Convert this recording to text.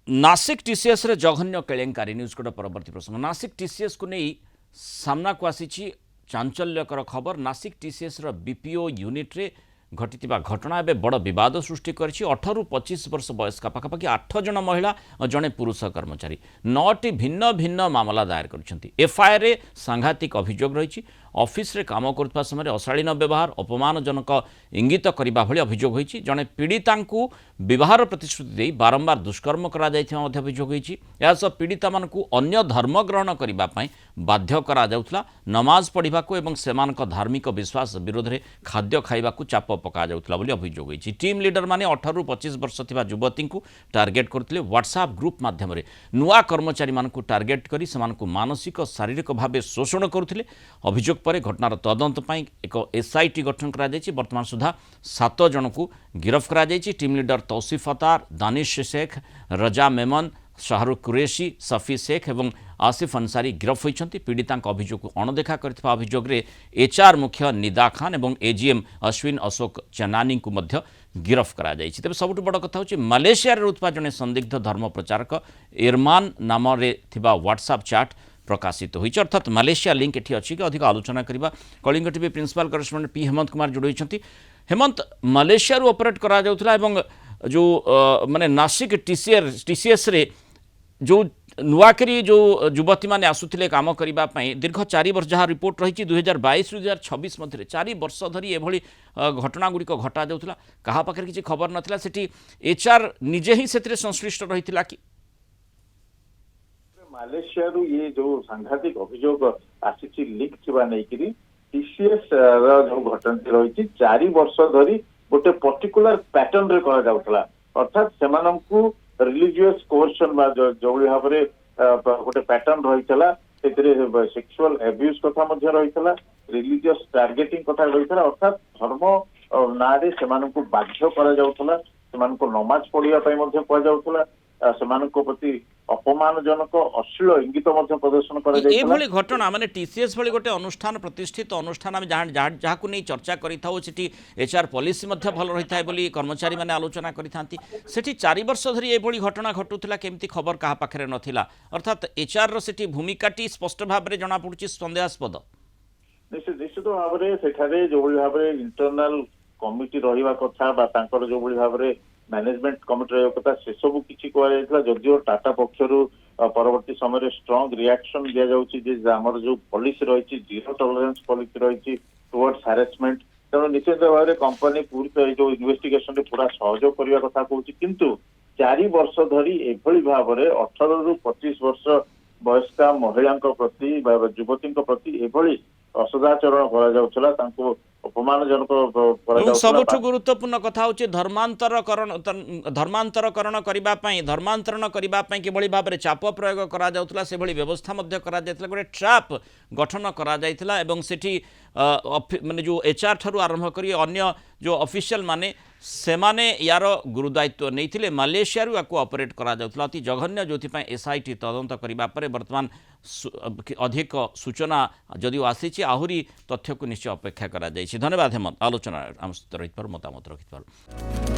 Nashik TCS रे जघन्य केलेंकारी news code परवर्ती प्रसंग नासिक टीसीएस को नहीं सामना को आसी चांचल्यकर खबर नासिक टीसीएस रो बीपीओ यूनिट रे घटिथिबा घटना एवं बड़ विवाद सृष्टि करिछि 18 रु 25 वर्ष वयस्क पाखापाखि 8 जन महिला और जड़े पुरुष कर्मचारी 9टी भिन्न भिन्न मामला दायर करिसेंति एफआईआर रे सांघातिक अभियोग रही ऑफिस रे काम करथबा समय अशालीन व्यवहार अपमानजनक इंगित करबा भली अभियोग होईछि जड़े पीड़िता को विवाहर प्रतिश्रुति दे बारंबार दुष्कर्म करा जायथिबा मध्ये अभियोग होईछि यास पीड़िता मानकु अन्य धर्म ग्रहण करबा पई बाध्य करा जाउथला नमाज पढ़िबा को एवं सेमानक धार्मिक विश्वास विरोध रे खाद्य खाइबा को चाप पका जाउथला बोली अभियोग होईछि टीम लीडर माने 18 रु 25 वर्ष थिबा युवती को टार्गेट करथिले व्हाट्सएप ग्रुप माध्यम रे नुआ कर्मचारी मानकु टार्गेट करी सेमानकु मानसिक शारीरिक भावे शोषण करुथिले अभियोग पर घटनार तदंत पाई एक एसआईटी गठन करा जायछि वर्तमान सुधा 7 जन को गिरफ्त करा जायछि टीम लीडर तौसीफ अतार दानिश शेख रजा मेमन शाहरुख कुरेशी सफी शेख एवं आसिफ अंसारी गिरफ्त होइछन्ति पीड़िता अभियोग को अणदेखा करथिबा अभियोग रे एचआर मुख्य निदा खान एवं एजीएम अश्विन अशोक चनानी को मध्य गिरफ्त करा जायछि तबे सबुठ बड़ कथा होछि मलेशिया रे रुतबा जने संदिग्ध धर्म प्रचारक इरमान नाम रे थिबा व्हाट्सएप चैट प्रकाशित होइछ अर्थात मलेशिया लिंक एठी अछि कि अधिक आलोचना करबा Kalinga TV principal correspondent P Hemant Kumar जोड़ी होइछन्ति हेमंत मलेशिया रो ऑपरेट करा जाउथला एवं जो माने नासिक टीसीएस रे जो नुआकरी जो युवती माने आसुथिले काम करिबा पई दीर्घ 4 वर्ष जहाँ रिपोर्ट रही 2022 रु 2026 मध्य 4 वर्ष धरी एभली घटना गुड़िक घटा जाउथला कहा पाखरे किछि खबर नथिला सेठी एचआर निजे ही सेतिरे संश्लिष्ट रहिथिला कि मालेशिया ये जो सांघातिक अभियोग आसी लिंक थिबा नेकिरी टीसीएस जो घटना रही 4 वर्ष धरी गोटे पर्टिकुलर पैटर्न रे करा जाउथला अर्थात सेमानंकु रिलीजियस कोर्सन जो भाव में गोटे पैटर्न रही सेक्सुअल एब्यूज कथा रही रिलीजियस टार्गेटिंग कथा रही अर्थात धर्म ना बाध्य करा नमाज पढ़िया कहुला प्रति अपमानजनक अश्लील इंगित प्रदर्शन कर घटना माने टीसीएस भली गोटे अनुष्ठान प्रतिष्ठित अनुष्ठान आम जहाँ को नहीं चर्चा करी एचआर पॉलिसी भल रही है बोली कर्मचारी माने आलोचना करिथांती सेठी 4 वर्ष धरी एभली घटना घटुला केमती खबर कहा पाखरे नथिला अर्थात एचआर रो सेठी भूमिकाटी स्पष्ट भाव में जना पड़ुची संदेहास्पद निश्चित भाव में सेठारे जो भाव में इंटरनल कमिटी रहिबा कथा बा तांकर जो भाव में मैनेजमेंट कमिटी रहिबा कथा से सब किछि कहला जदियो टाटा पक्षरु परवर्ती समय स्ट्रांग रिएक्शन दिया जाउची जे हमर जो पॉलिसी रही जीरो टॉलरेंस पॉलिसी रही टुवर्ड्स हैरेसमेंट तेणु निश्चित भाव में कंपनी पूरी जो इन्वेस्टिगेशन पूरा सहयोग करने कथा कहूँ किंतु 4 वर्ष धरी एभली भाव में 18 रु 25 वर्ष वयस्का महिला प्रति युवती प्रति एभली असदाचरण करा जाउछला तांको अपमानजनक सबुठ गुरुत्वपूर्ण कथा होची धर्मांतरकरण धर्मांतरण करने किभली भाव में चाप प्रयोग करा जाउतला से भली व्यवस्था मध्य करा जायतला गोटे ट्रैप गठन करा जायतला एवं सेठी माने जो एचआर ठारू आरंभ करी अन्य जो ऑफिशियल माने सेमाने यार गुरुदायित्व नहीं मलेशिया को ऑपरेट करा जाउतला अति जघन्य जोथि पय एसआईटी तदंत करिबा परे वर्तमान अधिक सूचना जदिও आसी आहुरी तथ्य को निश्चय अपेक्षा करा जायछि धन्यवाद हेमंत आलोचना आम सहित रही मतामत रखिथार।